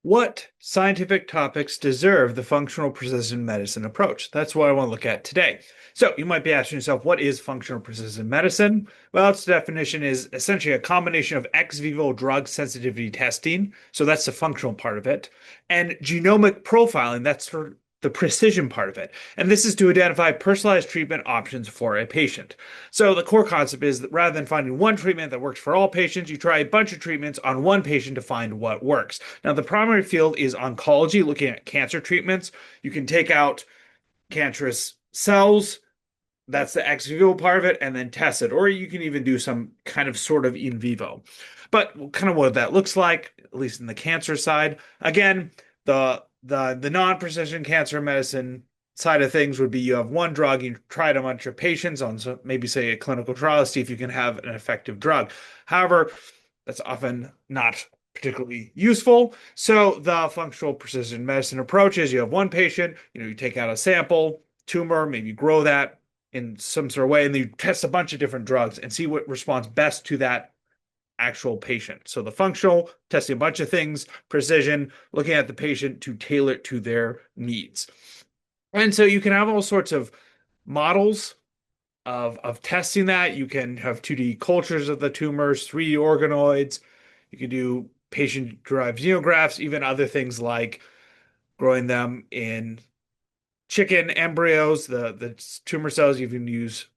What scientific topics deserve the functional precision medicine approach? That's what I want to look at today. So you might be asking yourself, what is functional precision medicine? Well, its definition is essentially a combination of ex vivo drug sensitivity testing. So that's the functional part of it. And genomic profiling. That's for the precision part of it. And this is to identify personalized treatment options for a patient. So the core concept is that rather than finding one treatment that works for all patients, you try a bunch of treatments on one patient to find what works. Now, the primary field is oncology, looking at cancer treatments. You can take out cancerous cells, that's the ex vivo part of it, and then test it. Or you can even do some kind of sort of in vivo. But kind of what that looks like, at least in the cancer side, again, the non-precision cancer medicine side of things would be you have one drug, you try it on a bunch of patients on maybe say a clinical trial, see if you can have an effective drug. However, that's often not particularly useful. So the functional precision medicine approach is you have one patient, you take out a sample, tumor, maybe grow that in some sort of way, and then you test a bunch of different drugs and see what responds best to that actual patient. So the functional, testing a bunch of things, precision, looking at the patient to tailor it to their needs. And so you can have all sorts of models of testing that. You can have 2D cultures of the tumors, 3D organoids. You can do patient-derived xenografts, even other things like growing them in chicken embryos, the tumor cells. You can use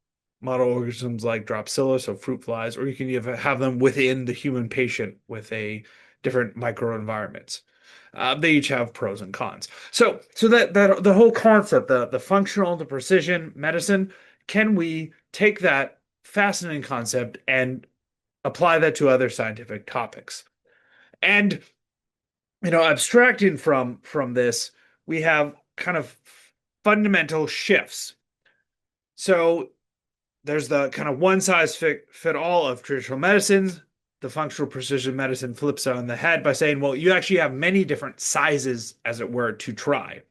model organisms like Dropsilla, so fruit flies, or you can even have them within the human patient with a different microenvironments. They each have pros and cons. So that the whole concept, the functional, the precision medicine, can we take that fascinating concept and apply that to other scientific topics? And abstracting from this, we have kind of fundamental shifts. So there's the kind of one size fit all of traditional medicines. The functional precision medicine flips it on the head by saying, well, you actually have many different sizes, as it were, to try.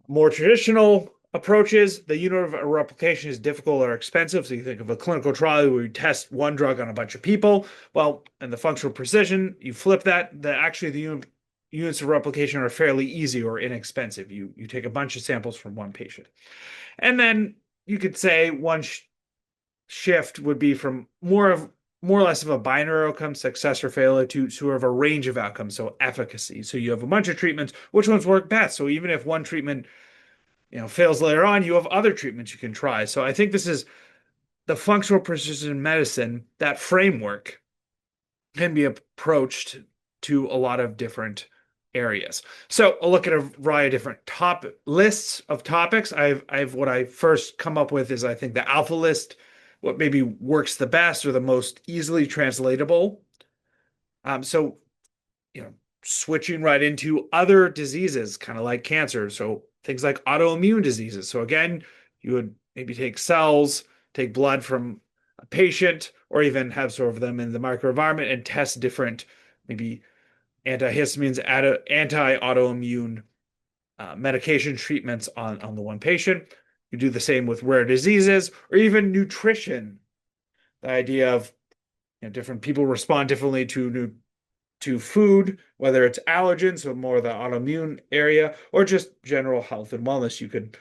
More traditional approaches, the unit of replication is difficult or expensive. So you think of a clinical trial where you test one drug on a bunch of people. Well, in the functional precision, you flip that. Actually the units of replication are fairly easy or inexpensive. You take a bunch of samples from one patient. And then you could say one shift would be from more or less of a binary outcome, success or failure, to sort of a range of outcomes, so efficacy. So you have a bunch of treatments, which ones work best? So even if one treatment, fails later on, you have other treatments you can try. So I think this is the functional precision medicine, that framework can be approached to a lot of different areas. So I'll look at a variety of different top lists of topics. I've what I first come up with is I think the alpha list, what maybe works the best or the most easily translatable. So switching right into other diseases, kind of like cancer. So things like autoimmune diseases. So again, you would maybe take cells, take blood from a patient, or even have sort of them in the microenvironment and test different maybe antihistamines, anti-autoimmune medication treatments on the one patient. You do the same with rare diseases or even nutrition. The idea of different people respond differently to food, whether it's allergens, so more of the autoimmune area, or just general health and wellness. You could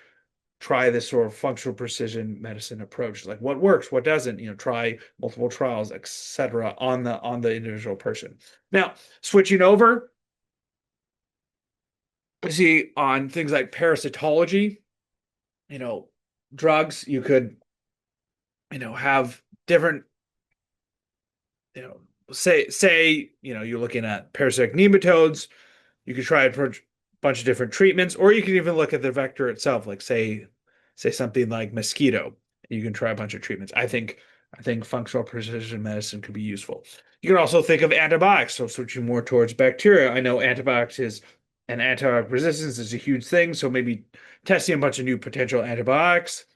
try this sort of functional precision medicine approach, like what works, what doesn't. Try multiple trials, etc., on the individual person. Now, switching over, you see on things like parasitology, you know, drugs, you could, have different, you know, say, you're looking at parasitic nematodes, you could try a bunch of different treatments, or you can even look at the vector itself, like say something like mosquito. You can try a bunch of treatments. I think functional precision medicine could be useful. You can also think of antibiotics, so switching more towards bacteria. I know antibiotics is and antibiotic resistance is a huge thing, so maybe testing a bunch of new potential antibiotics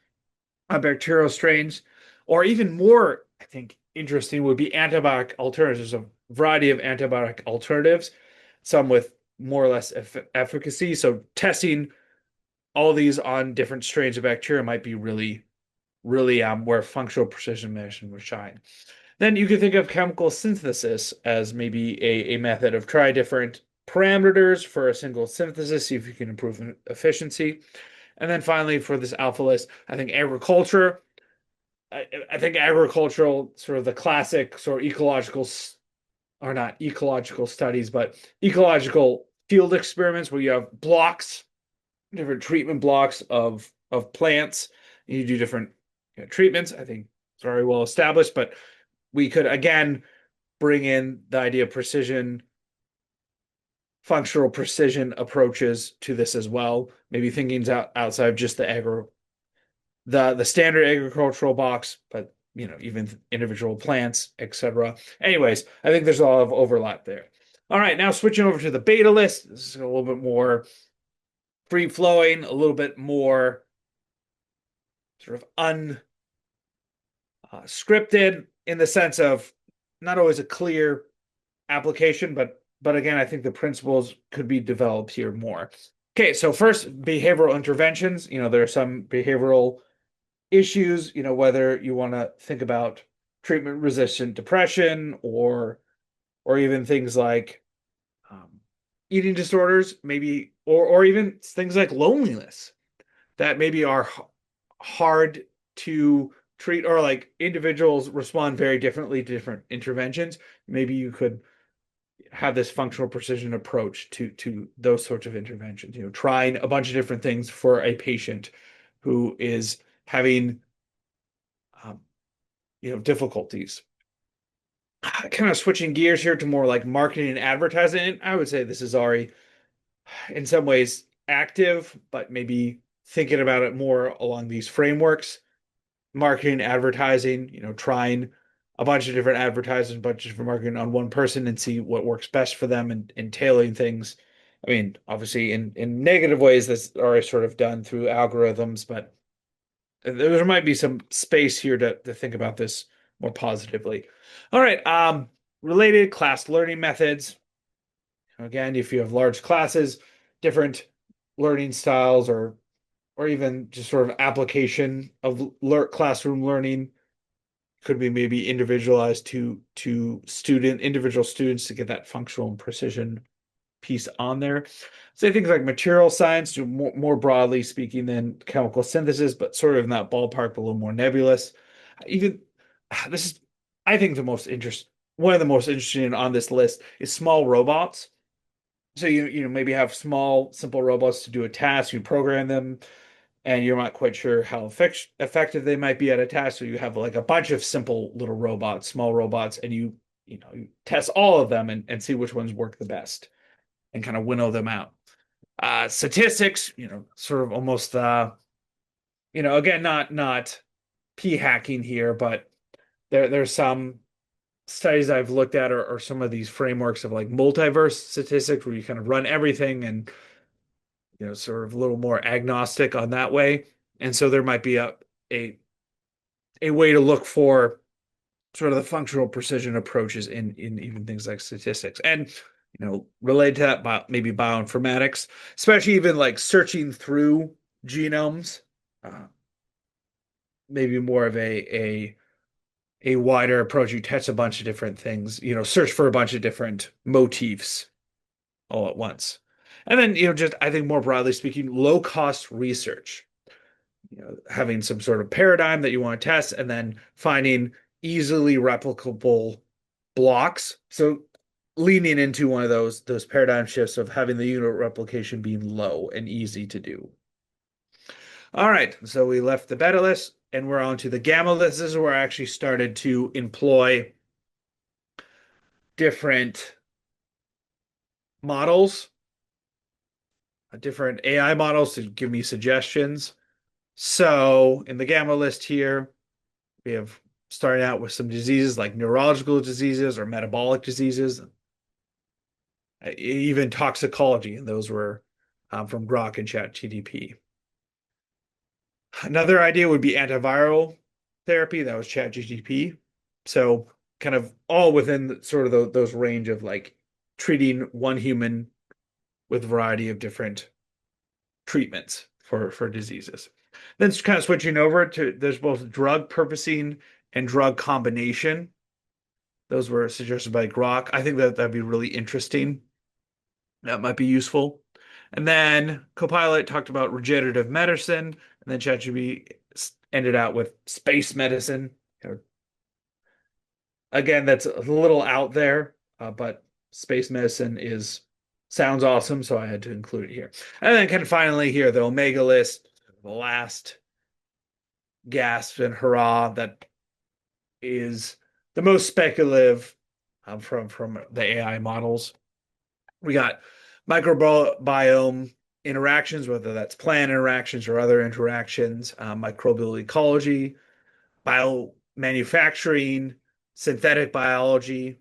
on bacterial strains, or even more, I think, interesting would be antibiotic alternatives. There's a variety of antibiotic alternatives, some with more or less efficacy. So testing all these on different strains of bacteria might be really, really where functional precision medicine would shine. Then you could think of chemical synthesis as maybe a method of try different parameters for a single synthesis, see if you can improve efficiency. And then finally, for this alpha list, I think agriculture. I think agricultural, sort of the classic sort of ecological, or not ecological studies, but ecological field experiments where you have blocks, different treatment blocks of plants. And you do different treatments. I think it's very well established, but we could again bring in the idea of precision, functional precision approaches to this as well. Maybe thinking outside of just the standard agricultural box, but even individual plants, etc. Anyways, I think there's a lot of overlap there. All right, now switching over to the beta list. This is a little bit more free flowing, a little bit more sort of unscripted in the sense of not always a clear application, but again, I think the principles could be developed here more. Okay, so first, behavioral interventions. There are some behavioral issues, whether you want to think about treatment-resistant depression or even things like um, eating disorders, maybe, or even things like loneliness that maybe are hard to treat, or like individuals respond very differently to different interventions. Maybe you could have this functional precision approach to those sorts of interventions, trying a bunch of different things for a patient who is having um, difficulties. Kind of switching gears here to more like marketing and advertising. I would say this is already in some ways active, but maybe thinking about it more along these frameworks. Marketing, advertising, trying a bunch of different advertising, a bunch of different marketing on one person and see what works best for them and tailoring things. I mean, obviously in negative ways that's already sort of done through algorithms, but there might be some space here to think about this more positively. All right, related class learning methods. Again, if you have large classes, different learning styles or even just sort of application of classroom learning could be maybe individualized to individual students to get that functional and precision piece on there. So I think like material science, more broadly speaking than chemical synthesis, but sort of in that ballpark, but a little more nebulous. Even this is, I think, one of the most interesting on this list is small robots. So you maybe have small, simple robots to do a task, you program them, and you're not quite sure how effective they might be at a task. So you have like a bunch of simple little robots, small robots, and you test all of them and see which ones work the best and kind of winnow them out. Statistics, sort of almost again, not p hacking here, but there's some studies I've looked at or some of these frameworks of like multiverse statistics where you kind of run everything and sort of a little more agnostic on that way. And so there might be a a way to look for sort of the functional precision approaches in even things like statistics. And related to that, maybe bioinformatics, especially even like searching through genomes, uh, maybe more of a wider approach. You test a bunch of different things, search for a bunch of different motifs all at once. And then, just I think more broadly speaking, low cost research, having some sort of paradigm that you want to test and then finding easily replicable blocks. So leaning into one of those paradigm shifts of having the unit replication being low and easy to do. All right, so we left the beta list and we're on to the gamma list. This is where I actually started to employ different models, different AI models to give me suggestions. So in the gamma list here, we have starting out with some diseases like neurological diseases or metabolic diseases, even toxicology, and those were from Grok and ChatGPT. Another idea would be antiviral therapy. That was ChatGPT. So kind of all within sort of those range of like treating one human with a variety of different treatments for diseases. Then kind of switching over to there's both drug purposing and drug combination. Those were suggested by Grok. I think that that'd be really interesting. That might be useful. And then Copilot talked about regenerative medicine, and then ChatGPT ended out with space medicine. Again, that's a little out there, but space medicine is sounds awesome, so I had to include it here. And then kind of finally here, the Omega list, the last gasp and hurrah that is the most speculative from the AI models. We got microbiome interactions, whether that's plant interactions or other interactions, microbial ecology, biomanufacturing, synthetic biology,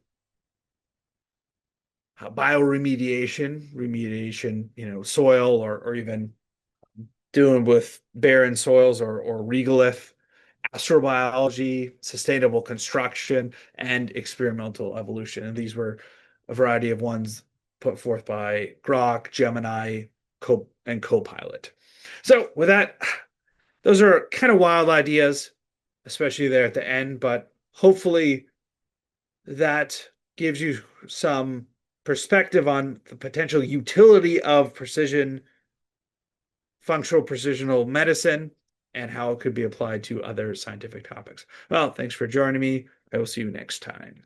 bioremediation, soil or even doing with barren soils or regolith, astrobiology, sustainable construction, and experimental evolution. And these were a variety of ones put forth by Grok, Gemini, and Copilot. So with that, those are kind of wild ideas, especially there at the end, but hopefully that gives you some perspective on the potential utility of functional precisional medicine and how it could be applied to other scientific topics. Well, thanks for joining me. I will see you next time.